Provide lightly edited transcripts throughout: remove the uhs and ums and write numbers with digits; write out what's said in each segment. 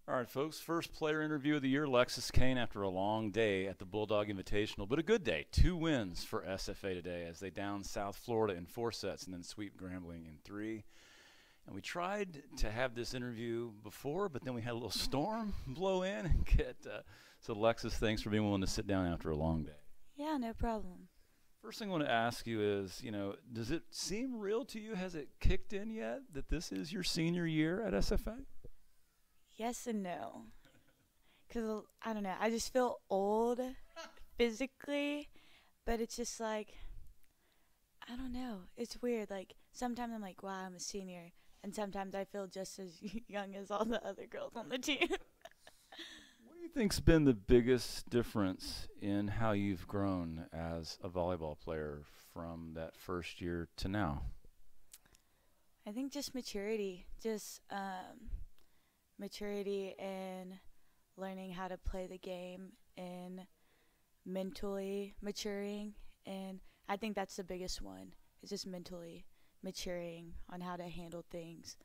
All right, folks. First player interview of the year, Lexus Cain, after a long day at the Bulldog Invitational, but a good day. 2 wins for SFA today as they down South Florida in 4 sets and then sweep Grambling in 3. And we tried to have this interview before, but then we had a little storm blow in and so Lexus, thanks for being willing to sit down after a long day. Yeah, no problem. First thing I want to ask you is, does it seem real to you? Has it kicked in yet that this is your senior year at SFA? Yes and no. Because, I don't know, I just feel old physically, but it's just like, I don't know. It's weird. Like, sometimes I'm like, wow, I'm a senior. And sometimes I feel just as young as all the other girls on the team. What do you think's been the biggest difference in how you've grown as a volleyball player from that first year to now? I think just maturity. Just maturity in learning how to play the game and mentally maturing. And I think that's the biggest one. It's just mentally maturing on how to handle things.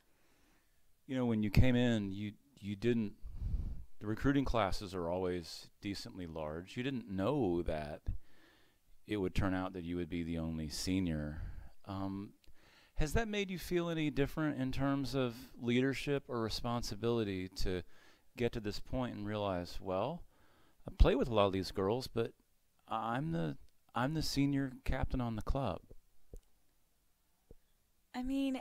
When you came in, you didn't. The recruiting classes are always decently large. You didn't know that it would turn out that you would be the only senior. Has that made you feel any different in terms of leadership or responsibility to get to this point and realize, well, I play with a lot of these girls, but I'm the senior captain on the club? I mean,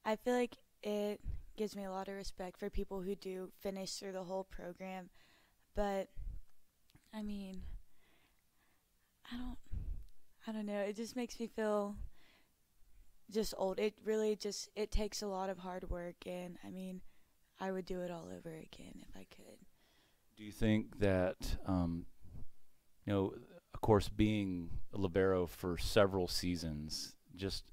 I feel like it gives me a lot of respect for people who do finish through the whole program, but I mean, I don't know. It just makes me feel just old. It really just it takes a lot of hard work, and I mean, I would do it all over again if I could. Do you think that, of course, being a libero for several seasons, just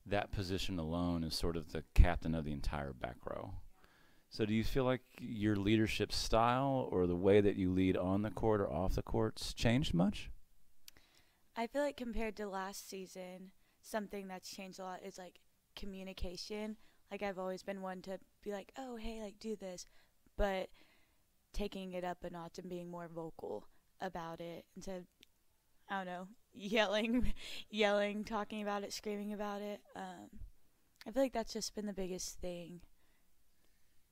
that position alone is sort of the captain of the entire back row. So do you feel like your leadership style or the way that you lead on the court or off the court's changed much? I feel like compared to last season, something that's changed a lot is like communication. Like I've always been one to be like, oh, hey, like do this, but taking it up a notch and being more vocal about it instead of, I don't know, yelling, talking about it, screaming about it. I feel like that's just been the biggest thing.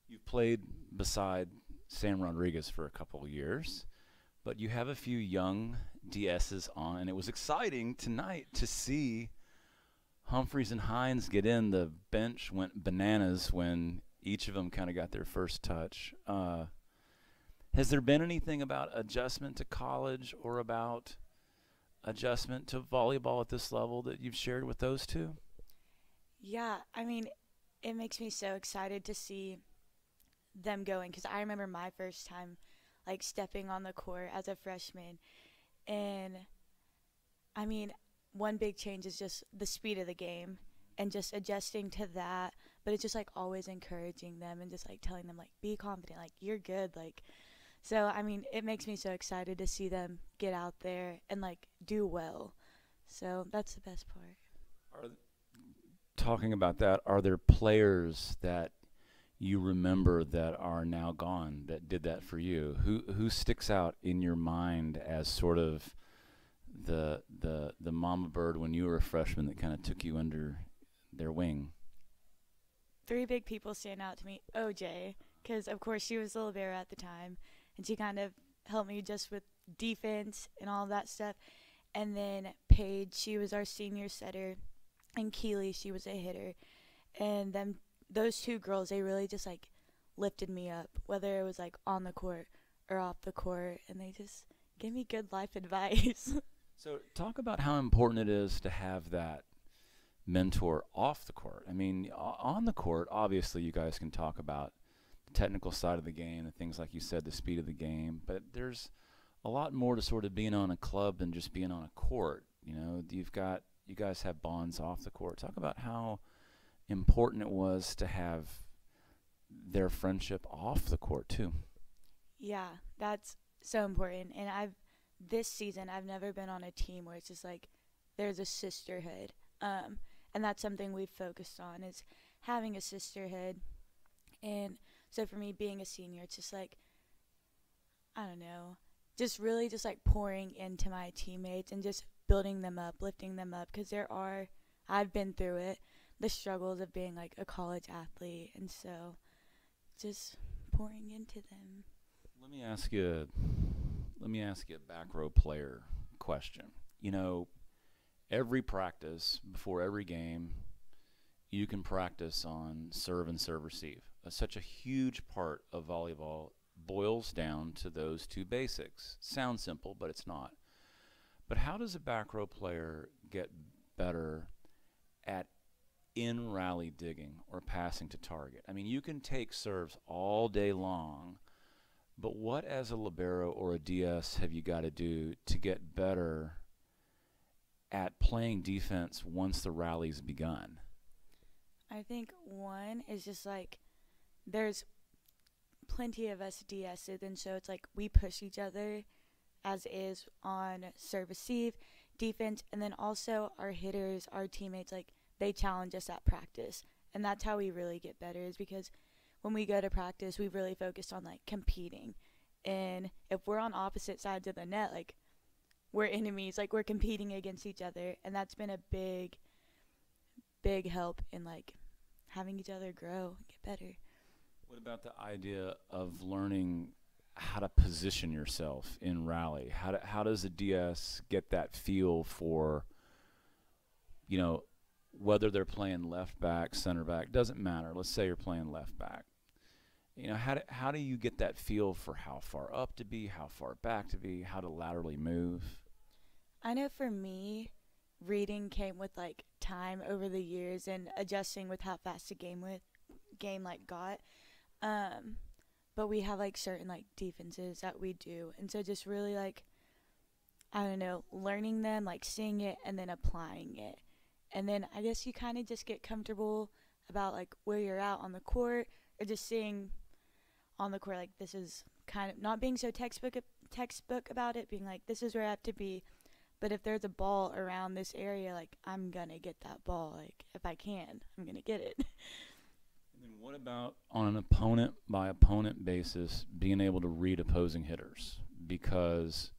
You've played beside Sam Rodriguez for a couple of years, but you have a few young DSs on, and it was exciting tonight to see Humphreys and Hines get in. The bench went bananas when each of them kind of got their first touch. Has there been anything about adjustment to college or about adjustment to volleyball at this level that you've shared with those two? Yeah, I mean, it makes me so excited to see them going because I remember my first time like stepping on the court as a freshman, and I mean, one big change is just the speed of the game and just adjusting to that, but it's just like always encouraging them and just like telling them like be confident, like you're good, like. So I mean, it makes me so excited to see them get out there and like do well. So that's the best part. Talking about that, are there players that you remember that are now gone that did that for you? Who sticks out in your mind as sort of the mama bird when you were a freshman that kind of took you under their wing? 3 big people stand out to me. OJ, because of course she was the libero at the time, and she kind of helped me just with defense and all of that stuff. And then Paige, she was our senior setter, and Keely, she was a hitter. And those 2 girls, they really just like lifted me up, whether it was like on the court or off the court, and they just gave me good life advice. So talk about how important it is to have that mentor off the court. I mean, on the court, obviously you guys can talk about the technical side of the game and things like you said, the speed of the game, but there's a lot more to sort of being on a club than just being on a court. You guys have bonds off the court. Talk about how important it was to have their friendship off the court too. Yeah, that's so important. And this season I've never been on a team where it's just like there's a sisterhood. And that's something we've focused on is having a sisterhood. And So for me, being a senior, it's just like, I don't know, just really just like pouring into my teammates and just building them up, lifting them up, because I've been through it, the struggles of being like a college athlete, and so just pouring into them. Let me ask you a back row player question. You know, every practice before every game, you can practice on serve and serve receive. Such a huge part of volleyball boils down to those two basics. Sounds simple, but it's not. But how does a back row player get better at in rally digging or passing to target? I mean, you can take serves all day long, but what as a libero or a DS have you got to do to get better at playing defense once the rally's begun? I think one is just like there's plenty of us DS'd, and so it's like we push each other as is on serve receive, defense, and then also our hitters, our teammates, like they challenge us at practice. And that's how we really get better, is because when we go to practice, we've really focused on like competing. And if we're on opposite sides of the net, like we're enemies, like we're competing against each other. And that's been a big help in like having each other grow and get better. What about the idea of learning how to position yourself in rally? How does a DS get that feel for, you know, whether they're playing left back, center back, doesn't matter. Let's say you're playing left back. You know, how do you get that feel for how far up to be, how far back to be, how to laterally move? I know for me, reading came with like time over the years and adjusting with how fast the game like got. But we have like certain like defenses that we do, and so just really like, I don't know, learning them, like seeing it and then applying it. And then I guess you kind of just get comfortable about like where you're at on the court, or just seeing on the court like this is kind of not being so textbook about it, being like this is where I have to be. But if there's a ball around this area, like I'm gonna get that ball. Like if I can, I'm gonna get it. And then what about on an opponent by opponent basis, being able to read opposing hitters? Because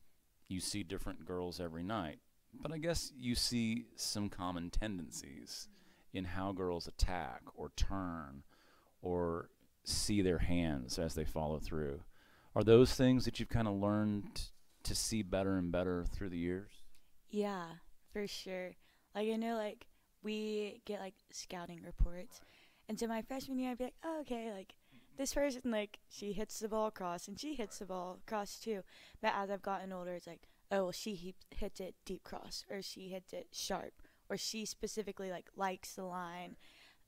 you see different girls every night, but I guess you see some common tendencies in how girls attack or turn or see their hands as they follow through. Are those things that you've kind of learned to see better and better through the years? Yeah, for sure. Like I know like we get like scouting reports. And so my freshman year I'd be like, oh, okay, like this person, like she hits the ball across and she hits the ball across too. But as I've gotten older, it's like, oh, well, she hits it deep cross, or she hits it sharp, or she specifically like likes the line.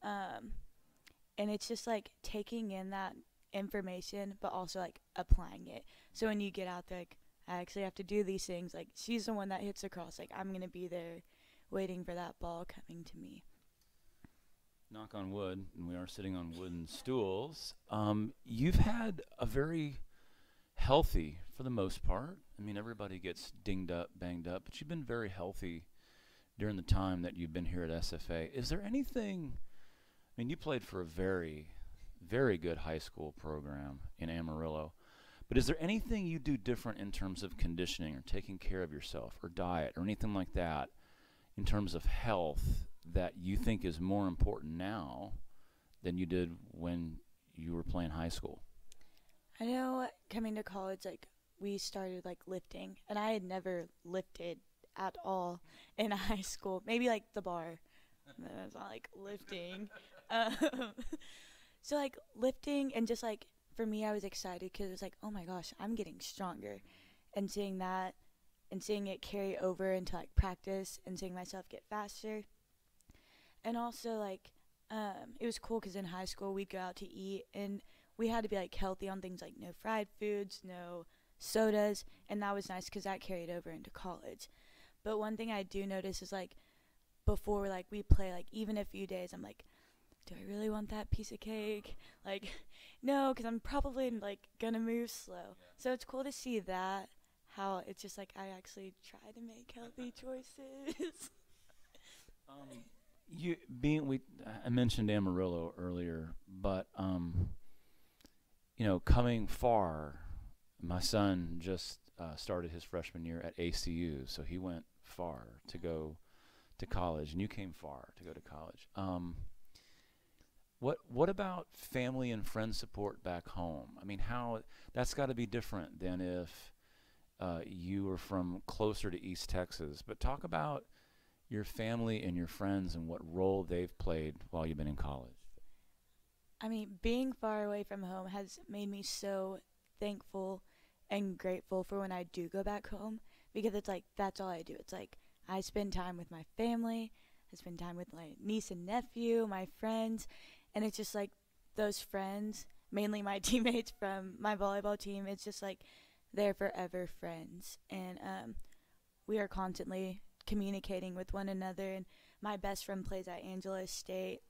And it's just like taking in that information, but also like applying it. So when you get out there, like I actually have to do these things. Like she's the one that hits across. Like I'm gonna be there, waiting for that ball coming to me. Knock on wood, and we are sitting on wooden stools. You've had a very healthy, for the most part. I mean, everybody gets dinged up, banged up, but you've been very healthy during the time that you've been here at SFA. Is there anything, I mean, you played for a very, very good high school program in Amarillo, but is there anything you do different in terms of conditioning or taking care of yourself or diet or anything like that in terms of health that you think is more important now than you did when you were playing high school? I know coming to college, like we started like lifting, and I had never lifted at all in high school. Maybe like the bar. That's not like lifting. So like lifting, and just like for me, I was excited because it was like, oh my gosh, I'm getting stronger, and seeing that and seeing it carry over into like practice and seeing myself get faster. And also like it was cool because in high school we'd go out to eat, and we had to be like healthy on things like no fried foods, no sodas, and that was nice because that carried over into college. But one thing I do notice is like before like we play, like even a few days, I'm like, do I really want that piece of cake? Like no, because I'm probably like gonna move slow. Yeah. So it's cool to see that, how it's just like I actually try to make healthy choices. I mentioned Amarillo earlier, but coming far, my son just started his freshman year at ACU, so he went far to go to college, and you came far to go to college. What about family and friend support back home? I mean, how that's got to be different than if you were from closer to East Texas. But talk about your family and your friends and what role they've played while you've been in college. I mean, being far away from home has made me so thankful and grateful for when I do go back home, because it's like that's all I do. It's like I spend time with my family, I spend time with my niece and nephew, my friends, and it's just like those friends, mainly my teammates from my volleyball team, it's just like they're forever friends. And we are constantly communicating with one another, and my best friend plays at Angela State.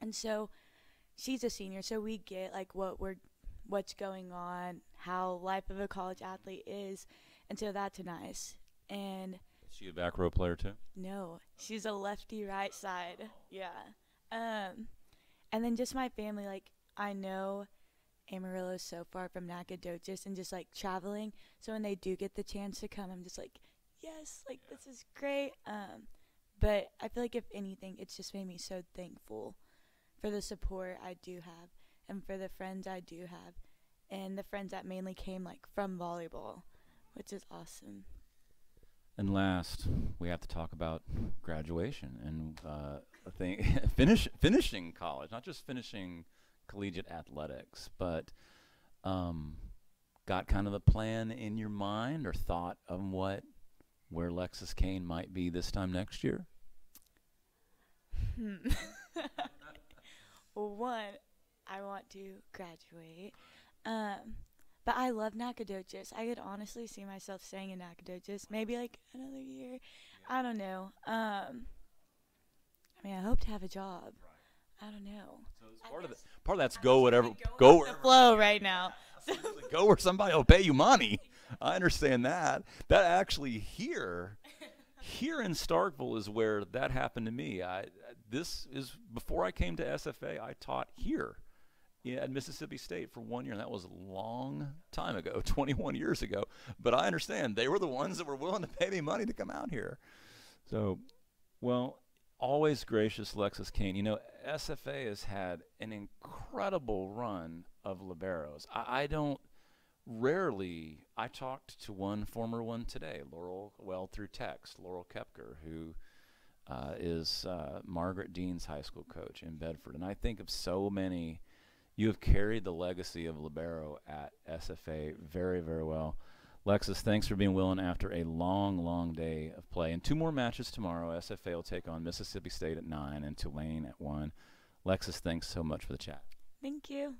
And so she's a senior, so we get like what's going on, how life of a college athlete is, and so that's nice. And is she a back row player too? no, she's a lefty right side. Yeah. And then just my family, like I know Amarillo's so far from Nacogdoches and just like traveling, so when they do get the chance to come, I'm just like, yes, like this is great. But I feel like if anything, it's just made me so thankful for the support I do have and for the friends I do have and the friends that mainly came like from volleyball, which is awesome. And last, we have to talk about graduation and finishing college, not just finishing collegiate athletics, but got kind of a plan in your mind or thought of where Lexus Cain might be this time next year? Well, one, I want to graduate. But I love Nacogdoches. I could honestly see myself staying in Nacogdoches, maybe like another year. I don't know. I mean, I hope to have a job. I don't know. So part of that's go wherever go The flow right now. go where somebody will pay you money. I understand that. That actually here in Starkville is where that happened to me. This is before I came to SFA. I taught here at Mississippi State for 1 year, and that was a long time ago, 21 years ago. But I understand they were the ones that were willing to pay me money to come out here. So, well, always gracious, Lexus Cain. SFA has had an incredible run of liberos. I talked to one former one today, through text, Laurel Kepker, who is Margaret Dean's high school coach in Bedford. And I think of so many. You have carried the legacy of libero at SFA very, very well. Lexus, thanks for being willing after a long, long day of play. And 2 more matches tomorrow. SFA will take on Mississippi State at 9 and Tulane at 1. Lexus, thanks so much for the chat. Thank you.